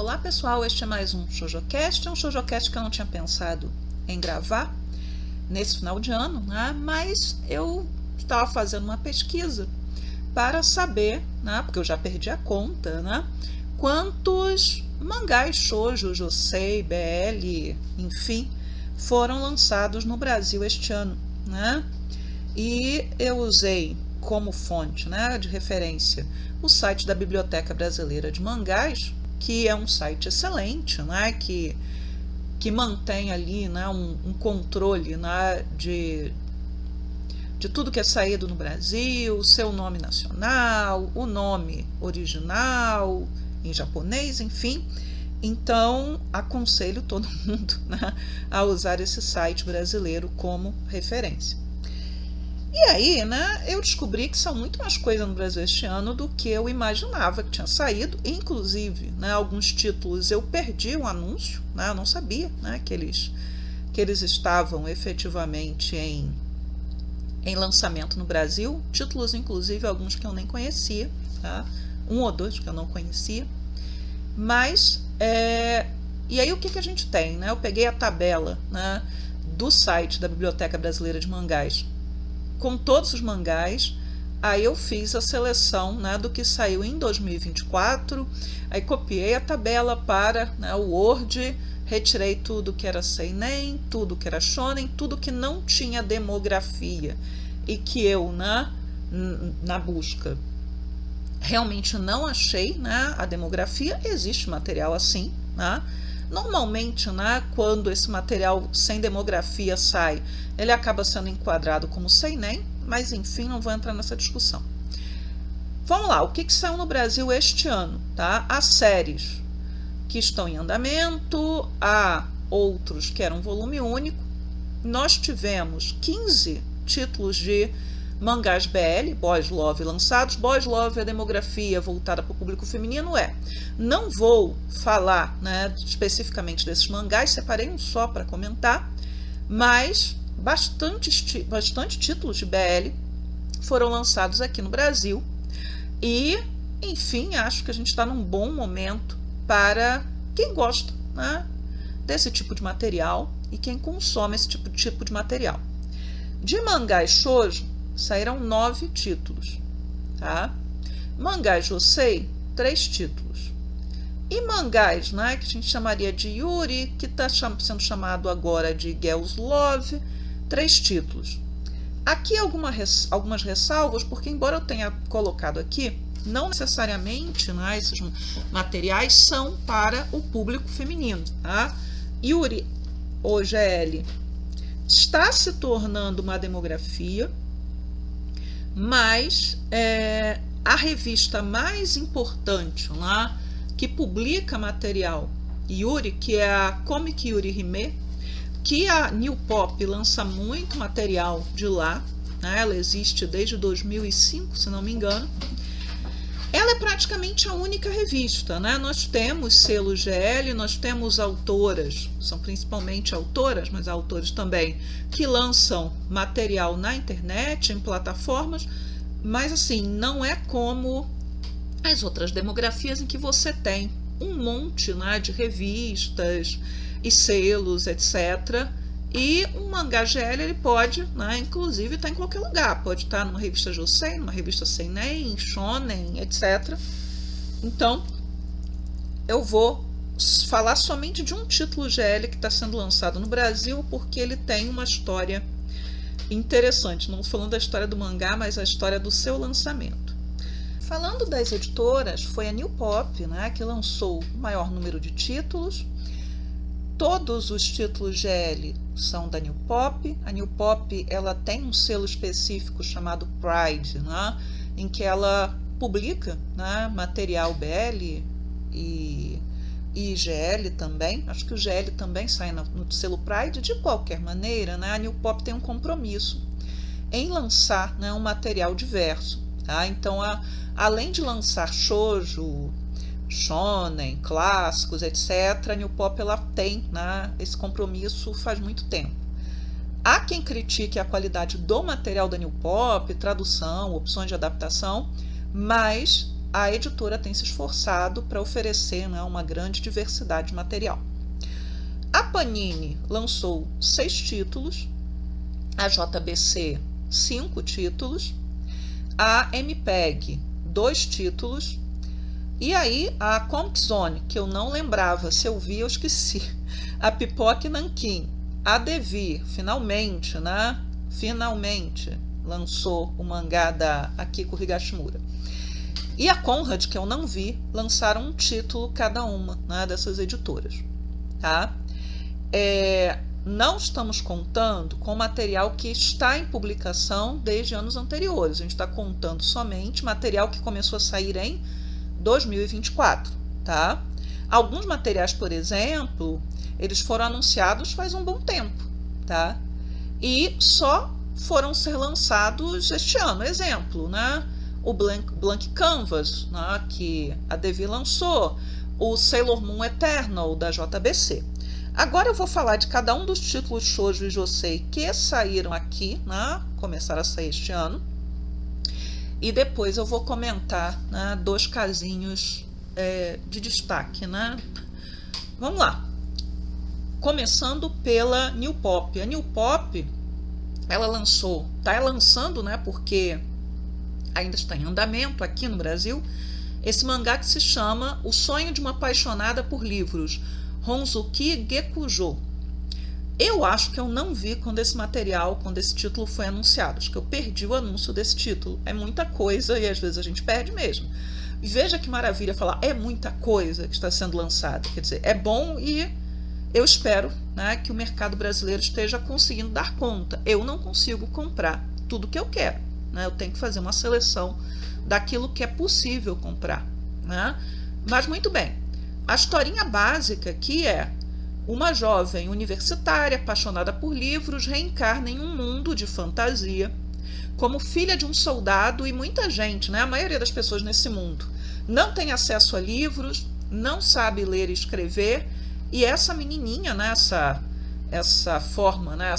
Olá pessoal, este é mais um ShoujoCast, um ShoujoCast que eu não tinha pensado em gravar nesse final de ano, né? Mas eu estava fazendo uma pesquisa para saber, né? Porque eu já perdi a conta, né? Quantos mangás shoujo, josei, BL, enfim, foram lançados no Brasil este ano, né? E eu usei como fonte, né, de referência o site da Biblioteca Brasileira de Mangás, que é um site excelente, né, que mantém ali, né, um controle, né, de tudo que é saído no Brasil, seu nome nacional, o nome original em japonês, enfim. Então, aconselho todo mundo, né, a usar esse site brasileiro como referência. E aí, né, eu descobri que são muito mais coisas no Brasil este ano do que eu imaginava que tinha saído. Inclusive, né, alguns títulos eu perdi o anúncio, né, eu não sabia, né, que eles estavam efetivamente em lançamento no Brasil. Títulos, inclusive, alguns que eu nem conhecia, tá? Um ou dois que eu não conhecia. Mas, e aí o que a gente tem, né? Eu peguei a tabela, né, do site da Biblioteca Brasileira de Mangás com todos os mangás. Aí eu fiz a seleção, né, do que saiu em 2024, aí copiei a tabela para, né, o Word, retirei tudo que era seinen, tudo que era shonen, tudo que não tinha demografia e que eu, né, na busca realmente não achei, né, a demografia. Existe material assim, né? Normalmente, né, quando esse material sem demografia sai, ele acaba sendo enquadrado como seinen, mas enfim, não vou entrar nessa discussão. Vamos lá, o que saiu no Brasil este ano? Tá? Há séries que estão em andamento, há outros que eram volume único. Nós tivemos 15 títulos de mangás BL, Boys Love, lançados. Boys Love, a demografia voltada para o público feminino Não vou falar, né, especificamente desses mangás, separei um só para comentar, mas bastante títulos de BL foram lançados aqui no Brasil. E, enfim, acho que a gente está num bom momento para quem gosta, né, desse tipo de material e quem consome esse tipo de material. De mangás shoujo, saíram 9 títulos, tá? Mangás josei, 3 títulos. E mangás, né, que a gente chamaria de yuri, que está sendo chamado agora de girls love, 3 títulos. Aqui algumas ressalvas, porque embora eu tenha colocado aqui, não necessariamente, né, esses materiais são para o público feminino, tá? Yuri, ou GL, está se tornando uma demografia, mas a revista mais importante lá, que publica material Yuri, que é a Comic Yuri Hime, que a New Pop lança muito material de lá, né? Ela existe desde 2005, se não me engano. Ela é praticamente a única revista, né? Nós temos selo GL, nós temos autoras, são principalmente autoras, mas há autores também, que lançam material na internet, em plataformas, mas assim, não é como as outras demografias em que você tem um monte, né, de revistas e selos, etc. E um mangá GL, ele pode, né, inclusive estar em qualquer lugar, pode estar numa revista josei, numa revista seinen, shonen, etc. Então, eu vou falar somente de um título GL que está sendo lançado no Brasil, porque ele tem uma história interessante. Não estou falando da história do mangá, mas a história do seu lançamento. Falando das editoras, foi a New Pop, né, que lançou o maior número de títulos. Todos os títulos GL são da New Pop. A New Pop, ela tem um selo específico chamado Pride, né, em que ela publica, né, material BL e GL também. Acho que o GL também sai no selo Pride. De qualquer maneira, né, a New Pop tem um compromisso em lançar, né, um material diverso. Tá? Então, além de lançar shoujo, shonen, clássicos, etc., a New Pop ela tem, né, esse compromisso faz muito tempo. Há quem critique a qualidade do material da New Pop, tradução, opções de adaptação, mas a editora tem se esforçado para oferecer, né, uma grande diversidade de material. A Panini lançou 6 títulos, a JBC 5 títulos, a MPEG 2 títulos, e aí a Comic Zone, que eu não lembrava, se eu vi eu esqueci, a Pipoca Nanquim, a Devir, finalmente, né? Finalmente lançou o mangá da Akiko Higashimura. E a Conrad, que eu não vi, lançaram um título cada uma, né, dessas editoras. Tá? Não estamos contando com material que está em publicação desde anos anteriores. A gente está contando somente material que começou a sair em 2024. Tá? Alguns materiais, por exemplo, eles foram anunciados faz um bom tempo. Tá? E só foram ser lançados este ano. Exemplo, né? O Blank Canvas, né, que a Devir lançou, o Sailor Moon Eternal, da JBC. Agora eu vou falar de cada um dos títulos shoujo e josei que saíram aqui, né, começaram a sair este ano, e depois eu vou comentar, né, 2 casinhos de destaque. Né? Vamos lá. Começando pela New Pop. A New Pop, ela está lançando, né, porque ainda está em andamento aqui no Brasil, esse mangá que se chama O Sonho de uma Apaixonada por Livros, Honzuki Gekujo. Eu acho que eu não vi quando esse título foi anunciado. Acho que eu perdi o anúncio desse título. É muita coisa e às vezes a gente perde mesmo. E veja que maravilha falar, é muita coisa que está sendo lançada. Quer dizer, é bom e eu espero, né, que o mercado brasileiro esteja conseguindo dar conta. Eu não consigo comprar tudo que eu quero. Eu tenho que fazer uma seleção daquilo que é possível comprar. Né? Mas muito bem, a historinha básica aqui é uma jovem universitária apaixonada por livros reencarna em um mundo de fantasia como filha de um soldado, e muita gente, né, a maioria das pessoas nesse mundo, não tem acesso a livros, não sabe ler e escrever, e essa menininha, né, essa forma, né,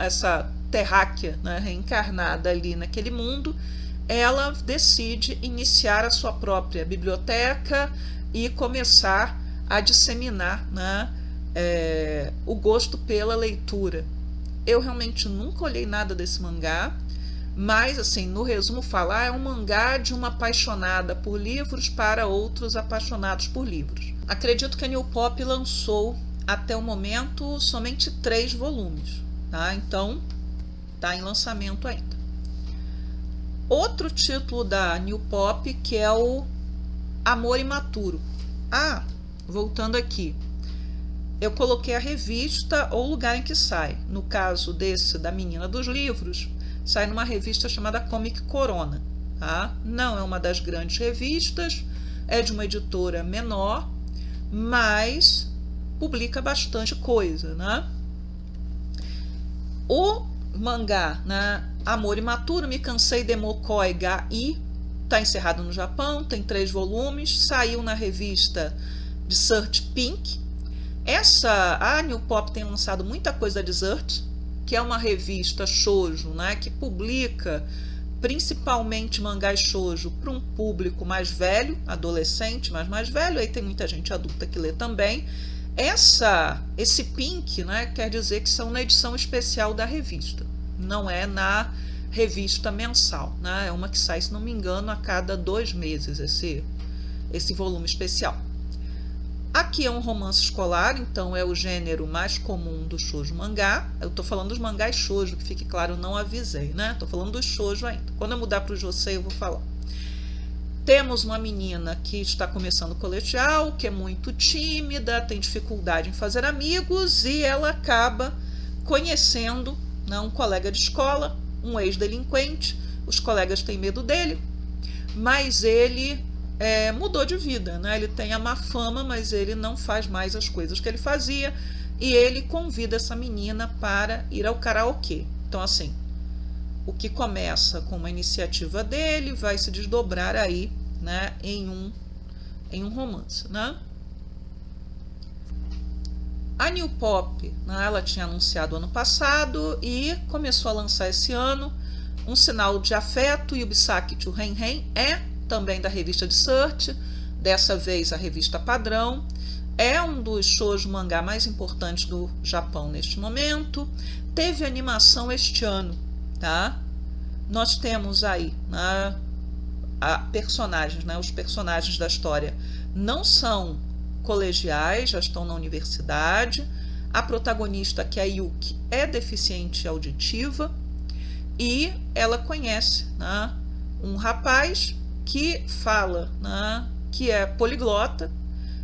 essa terráquea, né, reencarnada ali naquele mundo, ela decide iniciar a sua própria biblioteca e começar a disseminar, né, o gosto pela leitura. Eu realmente nunca olhei nada desse mangá, mas assim, no resumo fala, é um mangá de uma apaixonada por livros para outros apaixonados por livros. Acredito que a New Pop lançou até o momento somente 3 volumes, tá? Então está em lançamento ainda. Outro título da New Pop, que é o Amor Imaturo. Voltando aqui, eu coloquei a revista ou o lugar em que sai. No caso desse da Menina dos Livros, sai numa revista chamada Comic Corona. Tá? Não é uma das grandes revistas, é de uma editora menor, mas publica bastante coisa. Né? O mangá, né, Amor Imaturo, Me Cansei de Mokoi ga I, está encerrado no Japão, tem 3 volumes, saiu na revista Desert Pink. A New Pop tem lançado muita coisa da Desert, que é uma revista shoujo, né, que publica principalmente mangás shoujo para um público mais velho, adolescente, mas mais velho, aí tem muita gente adulta que lê também. Esse Pink, né, quer dizer que são na edição especial da revista, não é na revista mensal, né? É uma que sai, se não me engano, a cada 2 meses esse volume especial. Aqui é um romance escolar, então é o gênero mais comum do shoujo mangá. Eu estou falando dos mangás shoujo, que fique claro, eu não avisei, né? Estou falando dos shoujo ainda. Quando eu mudar para o josei eu vou falar. Temos uma menina que está começando o colegial, que é muito tímida, tem dificuldade em fazer amigos, e ela acaba conhecendo, né, um colega de escola, um ex-delinquente. Os colegas têm medo dele, mas ele mudou de vida, né? Ele tem a má fama, mas ele não faz mais as coisas que ele fazia, e ele convida essa menina para ir ao karaokê. Então, assim, o que começa com uma iniciativa dele vai se desdobrar aí, né, em um romance, né? A New Pop, né, ela tinha anunciado ano passado e começou a lançar esse ano Um Sinal de Afeto, Yubisaki to Ren Ren, é também da revista de Search, dessa vez a revista Padrão. É um dos shoujo mangá mais importantes do Japão neste momento. Teve animação este ano, tá? Nós temos aí, né, personagens, né? Os personagens da história não são colegiais, já estão na universidade. A protagonista, que é a Yuki, é deficiente auditiva e ela conhece, né, um rapaz que fala, né, que é poliglota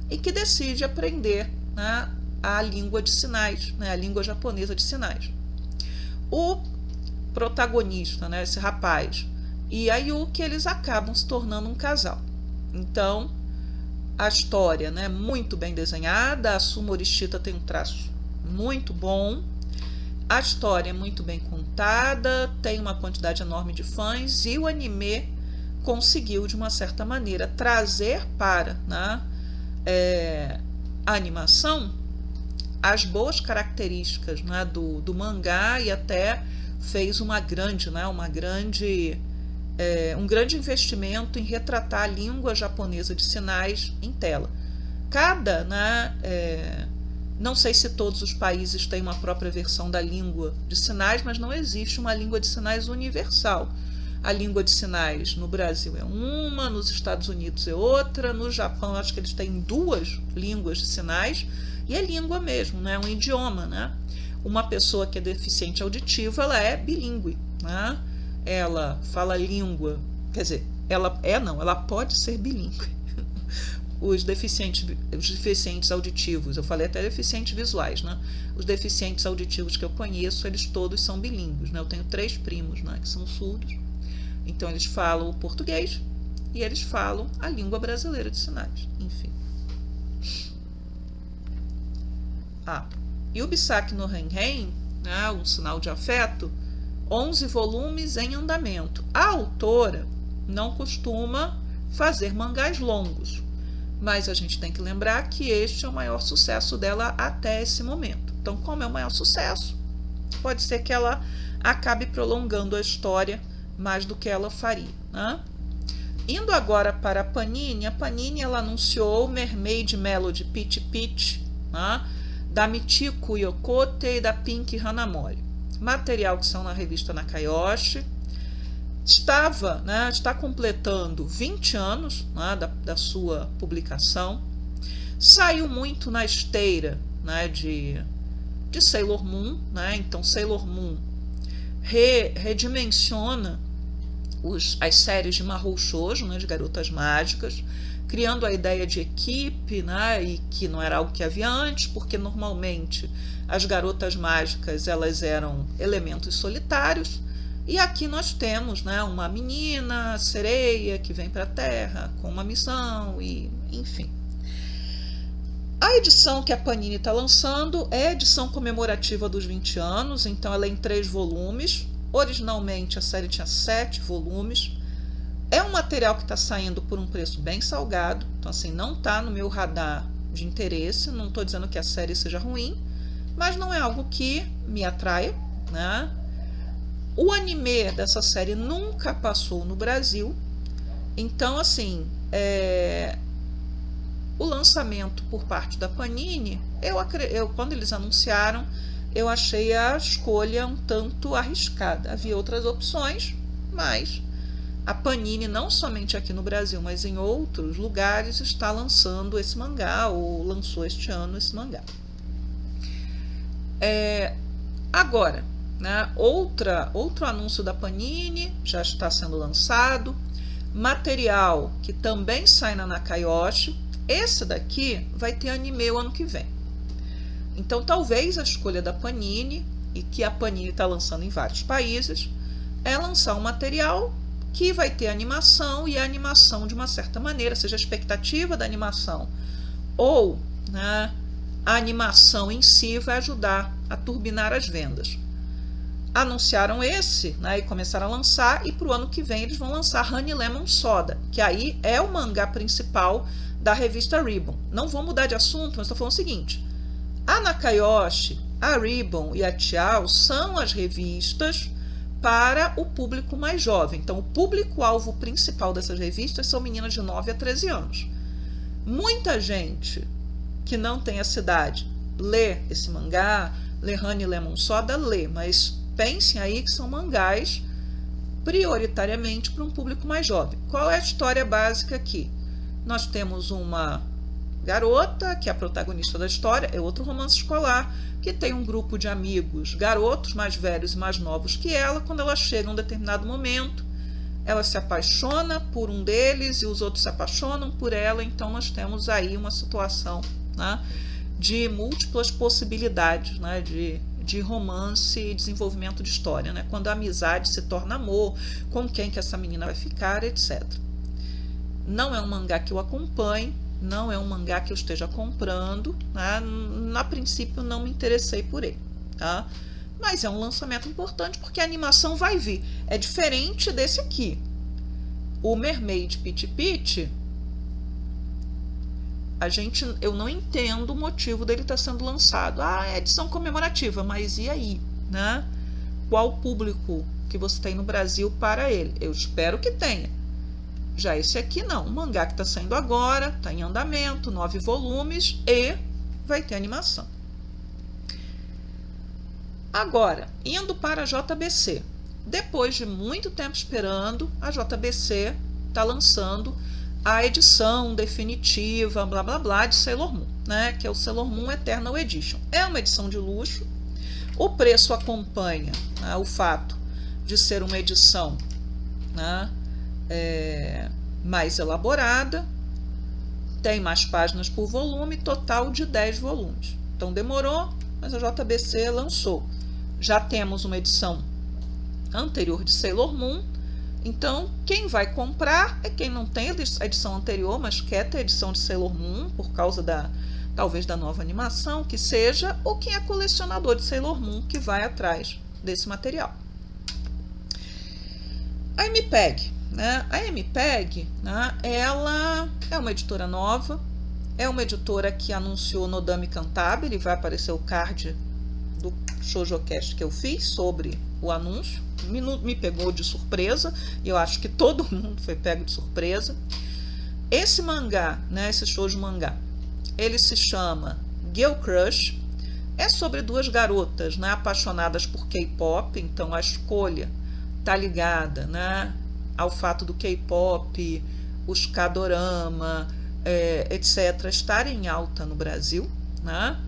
e que decide aprender, né, a língua de sinais, né, a língua japonesa de sinais. O protagonista, né, esse rapaz, e a Yuki, eles acabam se tornando um casal. Então, a história, né, muito bem desenhada, a Sumo Morishita tem um traço muito bom, a história é muito bem contada, tem uma quantidade enorme de fãs, e o anime conseguiu, de uma certa maneira, trazer para, né, a animação as boas características, né, do mangá, e até fez um grande investimento em retratar a língua japonesa de sinais em tela. Não sei se todos os países têm uma própria versão da língua de sinais, mas não existe uma língua de sinais universal. A língua de sinais no Brasil é uma, nos Estados Unidos é outra, no Japão acho que eles têm 2 línguas de sinais, e é língua mesmo, né? Um idioma, né? Uma pessoa que é deficiente auditiva, ela é bilíngue, né? Ela fala língua, quer dizer, ela pode ser bilíngue. Os deficientes auditivos, eu falei até deficientes visuais, né? Os deficientes auditivos que eu conheço, eles todos são bilíngues, né? Eu tenho 3 primos, né, que são surdos, então eles falam o português e eles falam a língua brasileira de sinais, enfim. Yubisaki no Renren, né, um sinal de afeto, 11 volumes em andamento. A autora não costuma fazer mangás longos, mas a gente tem que lembrar que este é o maior sucesso dela até esse momento. Então, como é o maior sucesso, pode ser que ela acabe prolongando a história mais do que ela faria, né? Indo agora para a Panini ela anunciou Mermaid Melody Peach Peach, né, da Michiko Yokote e da Pink Hanamori. Material que são na revista Nakayoshi. Está completando 20 anos, né, da sua publicação. Saiu muito na esteira, né, de Sailor Moon, né? Então Sailor Moon redimensiona as séries de Mahou Shoujo, né, de garotas mágicas, criando a ideia de equipe, né, e que não era algo que havia antes, porque normalmente as garotas mágicas elas eram elementos solitários, e aqui nós temos, né, uma menina sereia que vem para a Terra com uma missão, e enfim. A edição que a Panini está lançando é a edição comemorativa dos 20 anos, então ela é em 3 volumes. Originalmente a série tinha 7 volumes. É um material que está saindo por um preço bem salgado, então assim, não está no meu radar de interesse, não estou dizendo que a série seja ruim, mas não é algo que me atraia, né? O anime dessa série nunca passou no Brasil, então assim, o lançamento por parte da Panini, quando eles anunciaram, eu achei a escolha um tanto arriscada. Havia outras opções, mas a Panini, não somente aqui no Brasil, mas em outros lugares, está lançando esse mangá, ou lançou este ano esse mangá. Agora, né, outro anúncio da Panini já está sendo lançado. Material que também sai na Nakayoshi. Esse daqui vai ter anime o ano que vem. Então, talvez a escolha da Panini, e que a Panini está lançando em vários países, é lançar um material que vai ter animação, e a animação, de uma certa maneira, seja a expectativa da animação ou, né, a animação em si, vai ajudar a turbinar as vendas. Anunciaram esse, né, e começaram a lançar, e para o ano que vem eles vão lançar Honey Lemon Soda, que aí é o mangá principal da revista Ribbon. Não vou mudar de assunto, mas estou falando o seguinte: a Nakayoshi, a Ribbon e a Chiao são as revistas para o público mais jovem. Então, o público-alvo principal dessas revistas são meninas de 9 a 13 anos. Muita gente que não tem essa idade lê esse mangá, lê Honey Lemon Soda, lê, mas pensem aí que são mangás prioritariamente para um público mais jovem. Qual é a história básica aqui? Nós temos uma garota, que é a protagonista da história, é outro romance escolar, que tem um grupo de amigos, garotos mais velhos e mais novos que ela. Quando ela chega a um determinado momento, ela se apaixona por um deles e os outros se apaixonam por ela. Então nós temos aí uma situação, né, de múltiplas possibilidades, né, de romance e desenvolvimento de história, né, quando a amizade se torna amor, com quem que essa menina vai ficar, etc. Não é um mangá que eu acompanhe, não é um mangá que eu esteja comprando, né? Na princípio não me interessei por ele, tá? Mas é um lançamento importante porque a animação vai vir. É diferente desse aqui. O Mermaid Pity Pity, eu não entendo o motivo dele estar sendo lançado. Ah, é edição comemorativa, mas e aí, né? Qual público que você tem no Brasil para ele? Eu espero que tenha. Já esse aqui não, o mangá que está saindo agora, está em andamento, 9 volumes e vai ter animação. Agora, indo para a JBC. Depois de muito tempo esperando, a JBC está lançando a edição definitiva, blá blá blá, de Sailor Moon, né? Que é o Sailor Moon Eternal Edition. É uma edição de luxo, o preço acompanha, né, o fato de ser uma edição, né, mais elaborada, tem mais páginas por volume, total de 10 volumes. Então demorou, mas a JBC lançou. Já temos uma edição anterior de Sailor Moon, então quem vai comprar é quem não tem a edição anterior, mas quer ter a edição de Sailor Moon, por causa talvez da nova animação, que seja, ou quem é colecionador de Sailor Moon, que vai atrás desse material. A MPEG. Né? A MPEG, né, ela é uma editora nova, é uma editora que anunciou Nodame Cantabile, vai aparecer o card do ShoujoCast que eu fiz sobre o anúncio, me pegou de surpresa, e eu acho que todo mundo foi pego de surpresa. Esse mangá, né, esse shoujo mangá, ele se chama Girl Crush, é sobre duas garotas, né, apaixonadas por K-pop, então a escolha está ligada, né, ao fato do K-pop, os K-dorama, etc., estarem em alta no Brasil, né?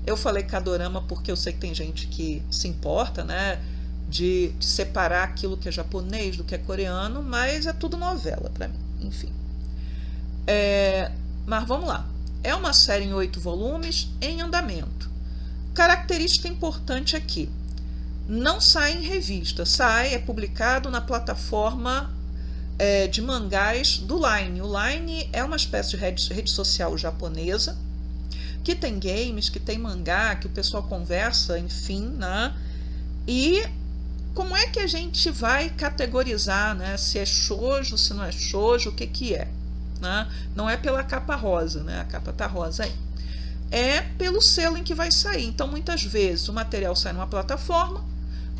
Eu falei K-dorama porque eu sei que tem gente que se importa, né, de separar aquilo que é japonês do que é coreano, mas é tudo novela para mim, enfim. Mas vamos lá. É uma série em 8 volumes, em andamento. Característica importante aqui. Não sai em revista, é publicado na plataforma de mangás do Line. O Line é uma espécie de rede social japonesa, que tem games, que tem mangá, que o pessoal conversa, enfim, né? E como é que a gente vai categorizar, né, se é shoujo, se não é shoujo, o que é? Né? Não é pela capa rosa, né? A capa tá rosa aí. É pelo selo em que vai sair. Então, muitas vezes, o material sai numa plataforma.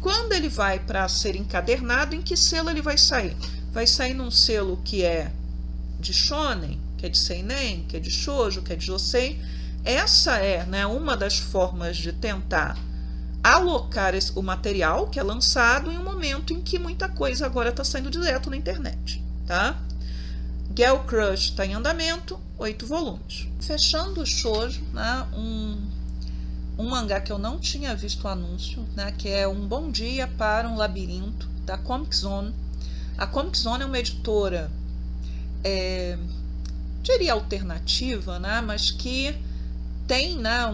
Quando ele vai para ser encadernado, em que selo ele vai sair? Vai sair num selo que é de shonen, que é de seinen, que é de shoujo, que é de josei. Essa é, né, uma das formas de tentar alocar o material que é lançado em um momento em que muita coisa agora está saindo direto na internet, tá? Girl Crush está em andamento, 8 volumes. Fechando o shoujo, né, um mangá que eu não tinha visto o anúncio, né, que é Um Bom Dia para um Labirinto, da Comic Zone. A Comic Zone é uma editora, diria alternativa, né, mas que tem, né,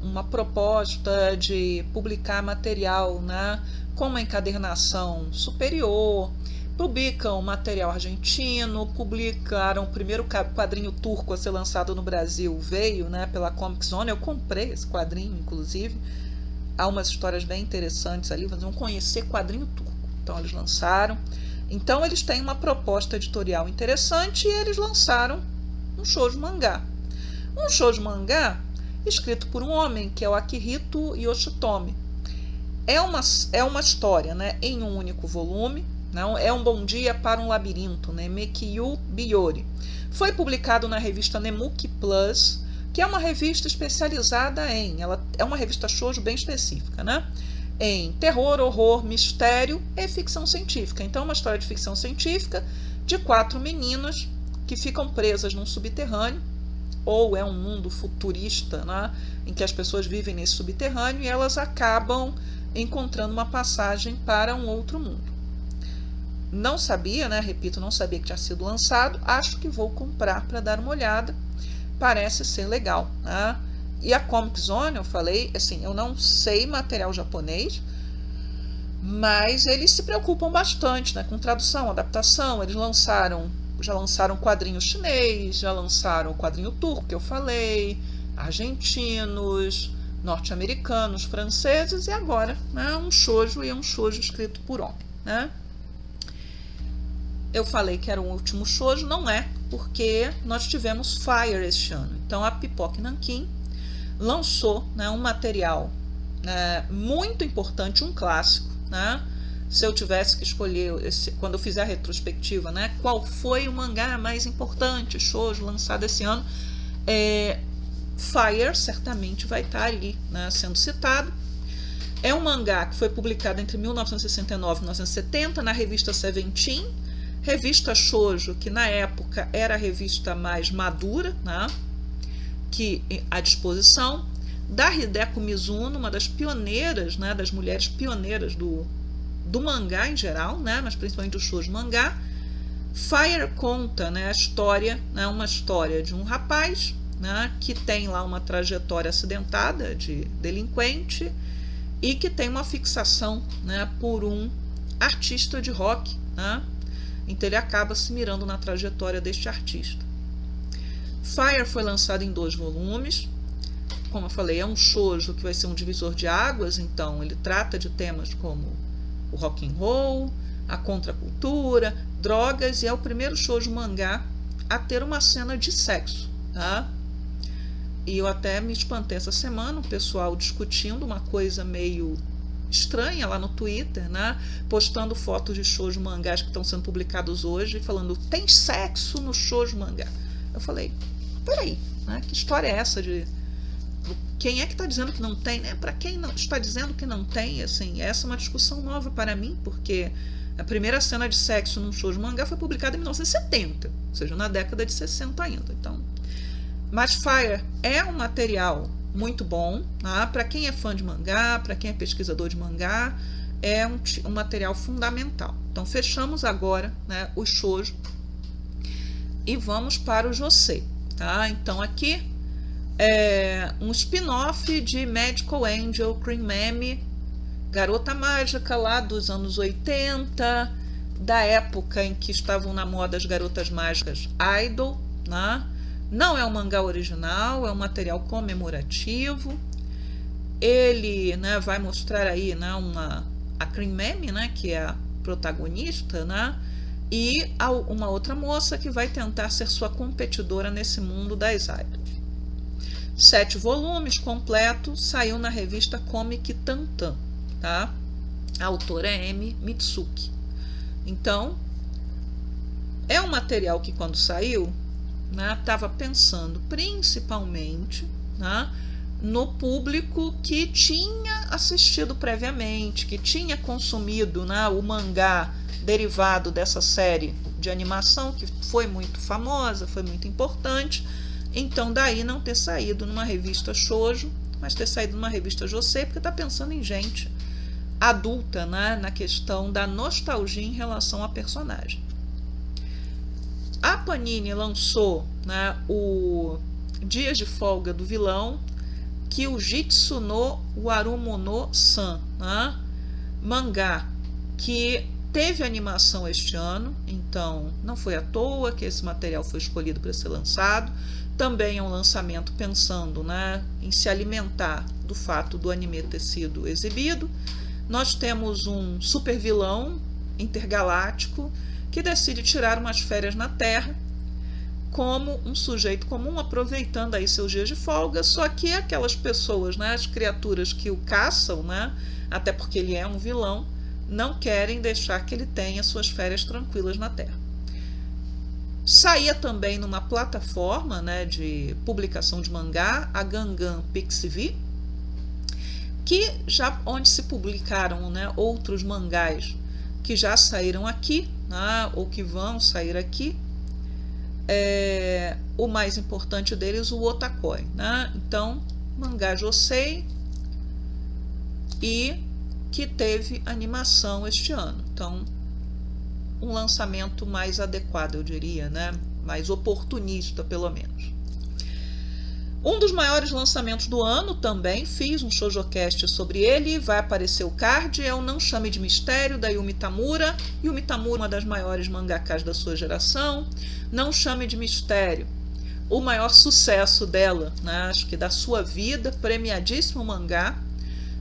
uma proposta de publicar material, né, com uma encadernação superior, publicam material argentino, publicaram o primeiro quadrinho turco a ser lançado no Brasil, veio, né, pela Comic Zone. Eu comprei esse quadrinho, inclusive. Há umas histórias bem interessantes ali, vocês vão conhecer quadrinho turco. Então eles lançaram. Então eles têm uma proposta editorial interessante e eles lançaram um shoujo mangá. Um shoujo mangá escrito por um homem, que é o Akihito Yoshitomi. é uma história, né, em um único volume. Não, é um bom dia para um labirinto, né, Mekiyu Biyori. Foi publicado na revista Nemuki Plus, que é uma revista especializada ela é uma revista shoujo bem específica, né, em terror, horror, mistério e ficção científica. Então, uma história de ficção científica de 4 meninas que ficam presas num subterrâneo, ou é um mundo futurista, né, em que as pessoas vivem nesse subterrâneo e elas acabam encontrando uma passagem para um outro mundo. Não sabia, né, repito, não sabia que tinha sido lançado, acho que vou comprar para dar uma olhada, parece ser legal, né? E a Comic Zone, eu falei, assim, eu não sei material japonês, mas eles se preocupam bastante, né, com tradução, adaptação. Eles já lançaram quadrinho chinês, já lançaram o quadrinho turco que eu falei, argentinos, norte-americanos, franceses, e agora, né, um shoujo, e um shoujo escrito por homem, né? Eu falei que era o último shoujo, não é, porque nós tivemos Fire este ano. Então a Pipoca Nankin lançou, né, um material, né, muito importante, um clássico, né? Se eu tivesse que escolher, quando eu fizer a retrospectiva, né, qual foi o mangá mais importante shoujo lançado esse ano, Fire certamente vai estar ali, né, sendo citado. É um mangá que foi publicado entre 1969 e 1970 na revista Seventeen, revista shoujo que na época era a revista mais madura, né, que à disposição, da Hideko Mizuno, uma das pioneiras, né, das mulheres pioneiras do mangá em geral, né, mas principalmente do shoujo mangá. Fire conta, né, a história, né, uma história de um rapaz, né, que tem lá uma trajetória acidentada de delinquente e que tem uma fixação, né, por um artista de rock, né? Então ele acaba se mirando na trajetória deste artista. Fire foi lançado em 2 volumes. Como eu falei, é um shoujo que vai ser um divisor de águas, então ele trata de temas como o rock and roll, a contracultura, drogas, e é o primeiro shoujo mangá a ter uma cena de sexo, tá? E eu até me espantei essa semana, o pessoal discutindo uma coisa meio estranha lá no Twitter, né? Postando fotos de shoujo mangás que estão sendo publicados hoje, falando, tem sexo no shoujo mangá. Eu falei, peraí, né? Que história é essa de... Quem é que está dizendo que não tem, né? Para quem não está dizendo que não tem, assim, essa é uma discussão nova para mim, porque a primeira cena de sexo num shoujo mangá foi publicada em 1970, ou seja, na década de 60 ainda. Então, mas Fire é um material muito bom, tá? Para quem é fã de mangá, para quem é pesquisador de mangá, é um material fundamental. Então fechamos agora, né, o shoujo e vamos para o josei, tá? Então aqui é um spin-off de Magical Angel Cream Meme, garota mágica lá dos anos 80, da época em que estavam na moda as garotas mágicas idol, né? Não é um mangá original, é um material comemorativo. Ele, né, vai mostrar aí, né, a Cream Meme, né, que é a protagonista, né, e uma outra moça que vai tentar ser sua competidora nesse mundo das idols. 7 volumes completo, saiu na revista Comic Tantan, tá? A autora é Emi Mitsuki. Então, é um material que quando saiu, estava, né, pensando principalmente, né, no público que tinha assistido previamente, que tinha consumido, né, o mangá derivado dessa série de animação que foi muito famosa, foi muito importante. Então daí não ter saído numa revista shoujo, mas ter saído numa revista josei, porque está pensando em gente adulta, né, na questão da nostalgia em relação à personagem. A Panini lançou, né, o Dias de Folga do Vilão, Kyujitsu no Warumono-san, né, mangá que teve animação este ano, então não foi à toa que esse material foi escolhido para ser lançado. Também é um lançamento pensando, né, em se alimentar do fato do anime ter sido exibido. Nós temos um super vilão intergaláctico que decide tirar umas férias na Terra como um sujeito comum aproveitando aí seus dias de folga, só que aquelas pessoas, né, as criaturas que o caçam, né, até porque ele é um vilão, não querem deixar que ele tenha suas férias tranquilas na Terra. Saía também numa plataforma, né, de publicação de mangá, a Gangan Pixiv, onde se publicaram, né, outros mangás que já saíram aqui, né, ou que vão sair aqui. O mais importante deles, o Otakoi, né? Então, mangá Josei, e que teve animação este ano. Então, um lançamento mais adequado, eu diria, né? Mais oportunista, pelo menos. Um dos maiores lançamentos do ano também, fiz um shoujocast sobre ele, vai aparecer o card, é o Não Chame de Mistério, da Yumi Tamura. Yumi Tamura, uma das maiores mangakas da sua geração. Não Chame de Mistério, o maior sucesso dela, né? Acho que da sua vida, premiadíssimo mangá.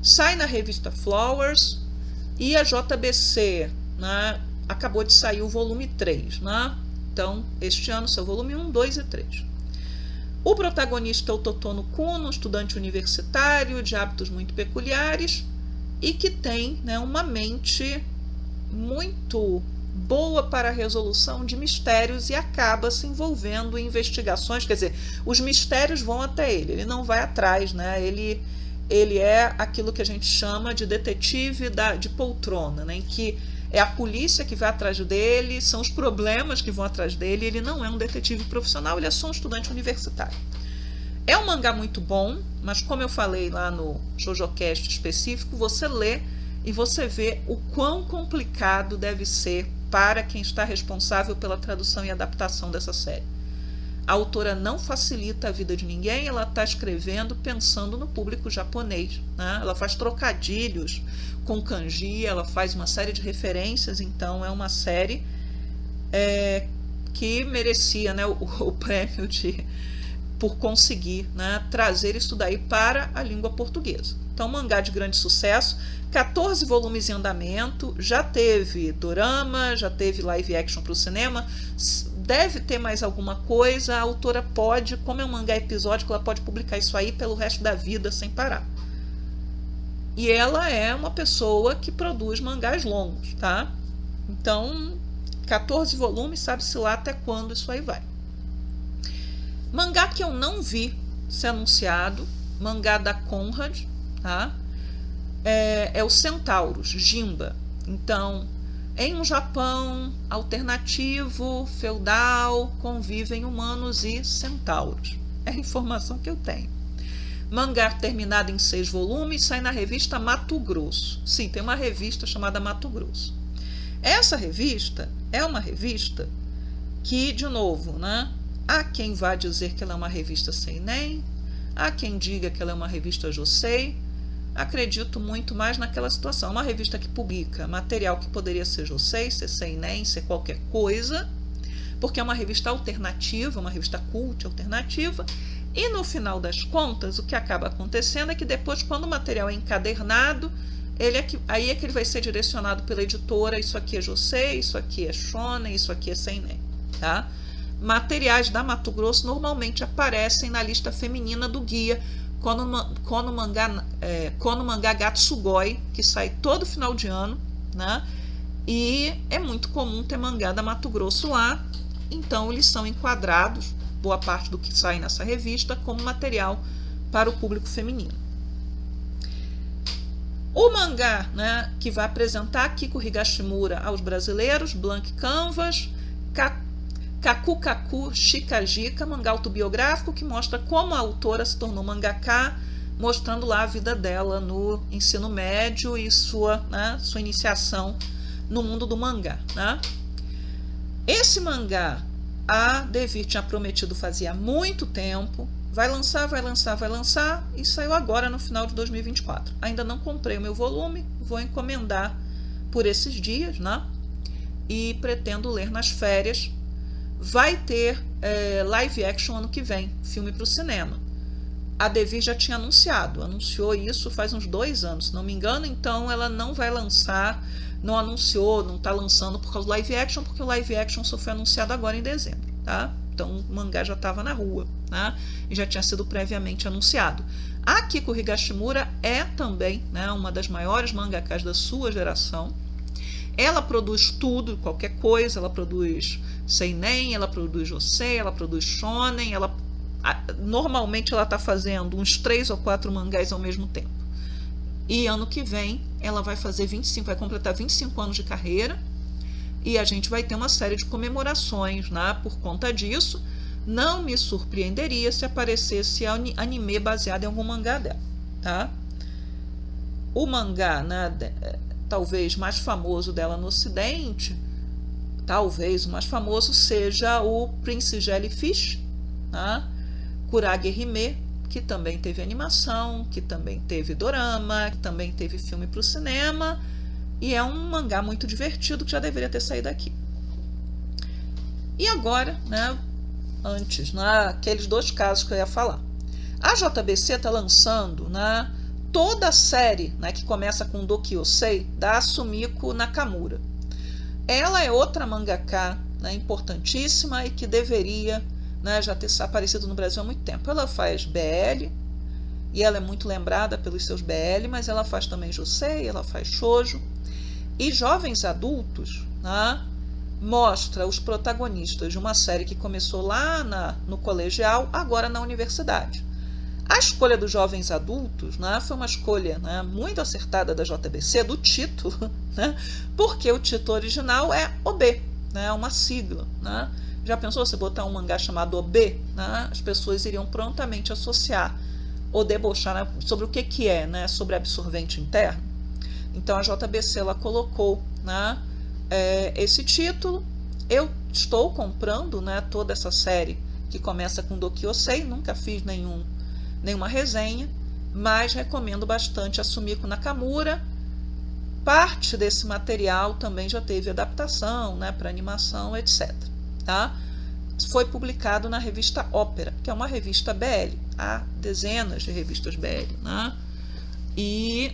Sai na revista Flowers, e a JBC, né, acabou de sair o volume 3. Né? Então, este ano, seu volume 1, 2 e 3. O protagonista é o Totono Kuno, um estudante universitário de hábitos muito peculiares e que tem, né, uma mente muito boa para a resolução de mistérios e acaba se envolvendo em investigações. Quer dizer, os mistérios vão até ele não vai atrás, né? Ele é aquilo que a gente chama de detetive de poltrona, né? Em que é a polícia que vai atrás dele, são os problemas que vão atrás dele. Ele não é um detetive profissional, ele é só um estudante universitário. É um mangá muito bom, mas como eu falei lá no shoujocast específico, você lê e você vê o quão complicado deve ser para quem está responsável pela tradução e adaptação dessa série. A autora não facilita a vida de ninguém, ela está escrevendo pensando no público japonês, né? Ela faz trocadilhos com kanji, ela faz uma série de referências, então é uma série que merecia, né, o prêmio por conseguir, né, trazer isso daí para a língua portuguesa. Então, mangá de grande sucesso, 14 volumes em andamento, já teve dorama, já teve live action para o cinema, deve ter mais alguma coisa. A autora pode, como é um mangá episódico, ela pode publicar isso aí pelo resto da vida sem parar. E ela é uma pessoa que produz mangás longos, tá? Então, 14 volumes, sabe-se lá até quando isso aí vai. Mangá que eu não vi ser anunciado, mangá da Conrad, tá? É o Centauros, Jimba. Então, em um Japão alternativo, feudal, convivem humanos e centauros. É a informação que eu tenho. Mangá terminado em 6 volumes, sai na revista Mato Grosso. Sim, tem uma revista chamada Mato Grosso. Essa revista é uma revista que, de novo, né, há quem vá dizer que ela é uma revista seinen, há quem diga que ela é uma revista josei. Acredito muito mais naquela situação. Uma revista que publica material que poderia ser josei, ser seinen, ser qualquer coisa, porque é uma revista alternativa, uma revista cult alternativa. E no final das contas, o que acaba acontecendo é que depois, quando o material é encadernado, aí é que ele vai ser direcionado pela editora. Isso aqui é josei, isso aqui é shonen, isso aqui é seinen, tá? Materiais da Mato Grosso normalmente aparecem na lista feminina do guia Kono Mangá Gato Sugoi, que sai todo final de ano, né? E é muito comum ter mangá da Mato Grosso lá, então eles são enquadrados, boa parte do que sai nessa revista, como material para o público feminino. O mangá, né, que vai apresentar Kiko Higashimura aos brasileiros, Blank Canvas, Kaku Kaku Shikajika, mangá autobiográfico que mostra como a autora se tornou mangaka, mostrando lá a vida dela no ensino médio e sua iniciação no mundo do mangá, né? Esse mangá a Devir tinha prometido fazia muito tempo, vai lançar, e saiu agora no final de 2024. Ainda não comprei o meu volume, vou encomendar por esses dias, né? E pretendo ler nas férias. Vai ter live action ano que vem, filme para o cinema. A Devir já tinha anunciou isso faz uns 2 anos, se não me engano, então ela não vai lançar, não está lançando por causa do live action, porque o live action só foi anunciado agora em dezembro, tá? Então o mangá já estava na rua, né? E já tinha sido previamente anunciado. A Kiko Higashimura é também, né, uma das maiores mangakas da sua geração. Ela produz tudo, qualquer coisa. Ela produz seinen, ela produz josei, ela produz shonen. Normalmente ela está fazendo uns 3 ou 4 mangás ao mesmo tempo. E ano que vem ela vai fazer 25, vai completar 25 anos de carreira. E a gente vai ter uma série de comemorações, né, por conta disso. Não me surpreenderia se aparecesse anime baseado em algum mangá dela, tá? O mangá, né, talvez mais famoso dela no Ocidente, talvez o mais famoso seja o Prince Jellyfish, né? Kurage Hime, que também teve animação, que também teve dorama, que também teve filme para o cinema, e é um mangá muito divertido que já deveria ter saído aqui. E agora, né, antes, naqueles 2 casos que eu ia falar, a JBC está lançando, né, toda a série, né, que começa com Dokyosei, da Sumiko Nakamura. Ela é outra mangaka, né, importantíssima e que deveria, né, já ter aparecido no Brasil há muito tempo. Ela faz BL, e ela é muito lembrada pelos seus BL, mas ela faz também josei, ela faz shoujo. E Jovens Adultos, né, mostra os protagonistas de uma série que começou lá no colegial, agora na universidade. A escolha dos Jovens Adultos, né, foi uma escolha, né, muito acertada da JBC, do título, né, porque o título original é OB, né, uma sigla. Né? Já pensou se botar um mangá chamado OB? Né, as pessoas iriam prontamente associar ou debochar, né, sobre o que é, né, sobre absorvente interno. Então a JBC ela colocou, né, esse título. Eu estou comprando, né, toda essa série que começa com Dokyosei, nunca fiz nenhuma resenha, mas recomendo bastante a Sumiko Nakamura. Parte desse material também já teve adaptação, né, para animação, etc. Tá? Foi publicado na revista Ópera, que é uma revista BL. Há dezenas de revistas BL. Né? E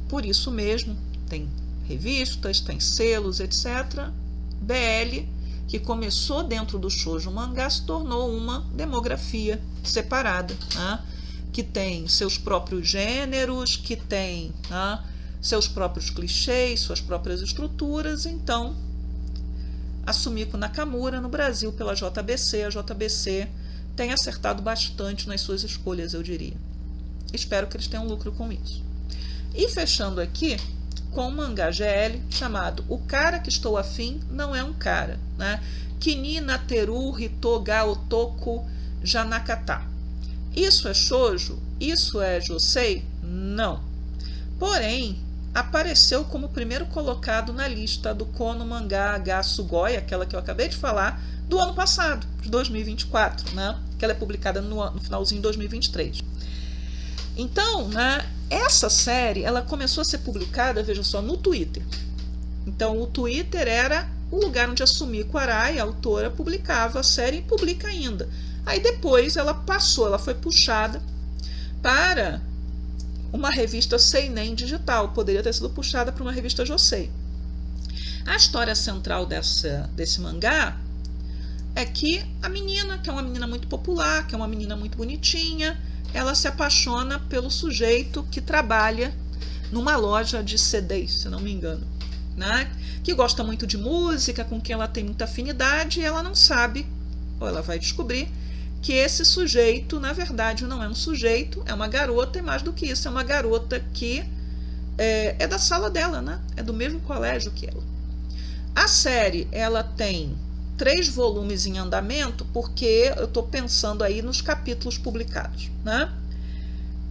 por isso mesmo tem revistas, tem selos, etc. BL, que começou dentro do shoujo mangá, se tornou uma demografia separada, né? Que tem seus próprios gêneros, que tem, né, seus próprios clichês, suas próprias estruturas. Então, a Sumiko Nakamura no Brasil pela JBC, a JBC tem acertado bastante nas suas escolhas, eu diria. Espero que eles tenham lucro com isso. E fechando aqui com um mangá GL chamado O Cara Que Estou Afim Não É Um Cara, né? Kini Nateru Hito ga Otoku Janakata. Isso é shoujo? Isso é josei? Não. Porém, apareceu como primeiro colocado na lista do Kono Mangá H Sugoi, aquela que eu acabei de falar, do ano passado, de 2024, né? Que ela é publicada no finalzinho de 2023. Então, né, essa série ela começou a ser publicada, veja só, no Twitter. Então, o Twitter era o lugar onde a Sumiko Arai, a autora, publicava a série e publica ainda. Aí depois ela foi puxada para uma revista seinen digital, poderia ter sido puxada para uma revista josei. A história central desse mangá é que a menina, que é uma menina muito popular, que é uma menina muito bonitinha, ela se apaixona pelo sujeito que trabalha numa loja de CDs, se não me engano, né? Que gosta muito de música, com quem ela tem muita afinidade, e ela não sabe, ou ela vai descobrir, que esse sujeito, na verdade, não é um sujeito, é uma garota, e mais do que isso, é uma garota que é da sala dela, né? É do mesmo colégio que ela. A série, ela tem 3 volumes em andamento, porque eu estou pensando aí nos capítulos publicados, né?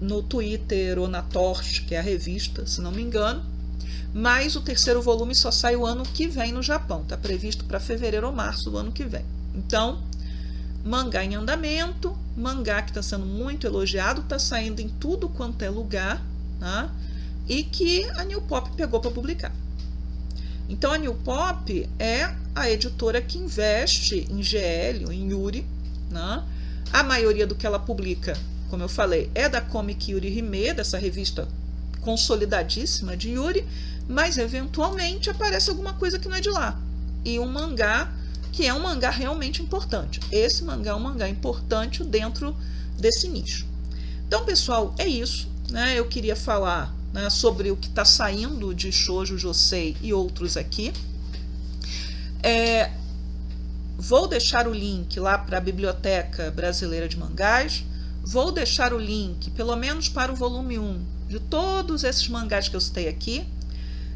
No Twitter ou na Torch, que é a revista, se não me engano. Mas o 3º volume só sai o ano que vem no Japão. Está previsto para fevereiro ou março do ano que vem. Então, mangá em andamento, mangá que está sendo muito elogiado, está saindo em tudo quanto é lugar, né? E que a New Pop pegou para publicar. Então, a New Pop é a editora que investe em GL ou em Yuri, né? A maioria do que ela publica, como eu falei, é da Comic Yuri Hime, dessa revista consolidadíssima de Yuri, mas eventualmente aparece alguma coisa que não é de lá. E um mangá que é um mangá realmente importante. Esse mangá é um mangá importante dentro desse nicho. Então, pessoal, é isso, né? Eu queria falar, né, sobre o que está saindo de Shoujo Josei e outros aqui. Vou deixar o link lá para a Biblioteca Brasileira de Mangás. Vou deixar o link, pelo menos para o volume 1, de todos esses mangás que eu citei aqui.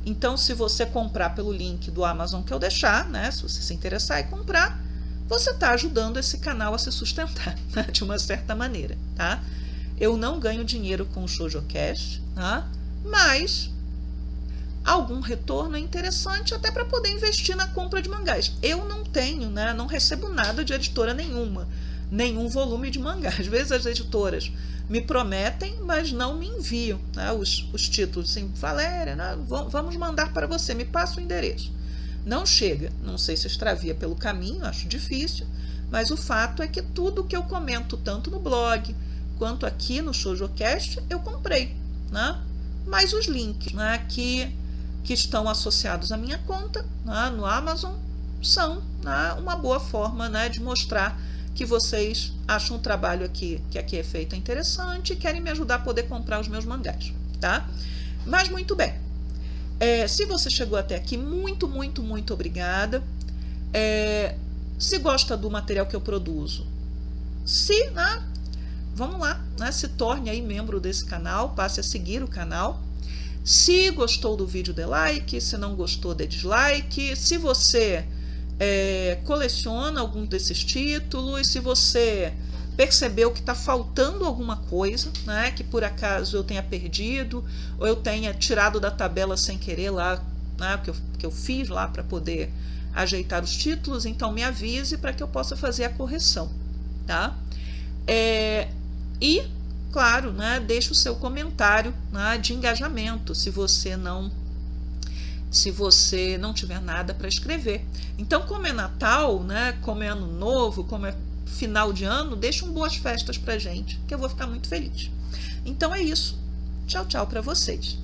Então, se você comprar pelo link do Amazon que eu deixar, né, se você se interessar e comprar, você está ajudando esse canal a se sustentar, né, de uma certa maneira, tá? Eu não ganho dinheiro com o ShoujoCast, tá? Mas algum retorno é interessante até para poder investir na compra de mangás. Eu não tenho, né, não recebo nada de editora nenhuma, nenhum volume de mangá. Às vezes as editoras me prometem, mas não me enviam, né, os títulos. Assim, Valéria, né, vamos mandar para você, me passa o endereço. Não chega, não sei se extravia pelo caminho, acho difícil, mas o fato é que tudo que eu comento, tanto no blog quanto aqui no ShoujoCast, eu comprei, né? Mas os links, né, que estão associados à minha conta, né, no Amazon, são, né, uma boa forma, né, de mostrar que vocês acham o trabalho aqui, que aqui é feito, interessante e querem me ajudar a poder comprar os meus mangás, tá? Mas muito bem. Se você chegou até aqui, muito, muito, muito obrigada. Se gosta do material que eu produzo, vamos lá, né, se torne aí membro desse canal, passe a seguir o canal. Se gostou do vídeo, dê like. Se não gostou, dê dislike. Se você coleciona algum desses títulos, se você percebeu que está faltando alguma coisa, né, que por acaso eu tenha perdido, ou eu tenha tirado da tabela sem querer lá, né, que eu fiz lá para poder ajeitar os títulos, então me avise para que eu possa fazer a correção, tá? E, claro, né, deixe o seu comentário, né, de engajamento, se você não tiver nada para escrever. Então, como é Natal, né, como é Ano Novo, como é final de ano, deixa boas festas pra gente, que eu vou ficar muito feliz. Então é isso. Tchau, tchau para vocês.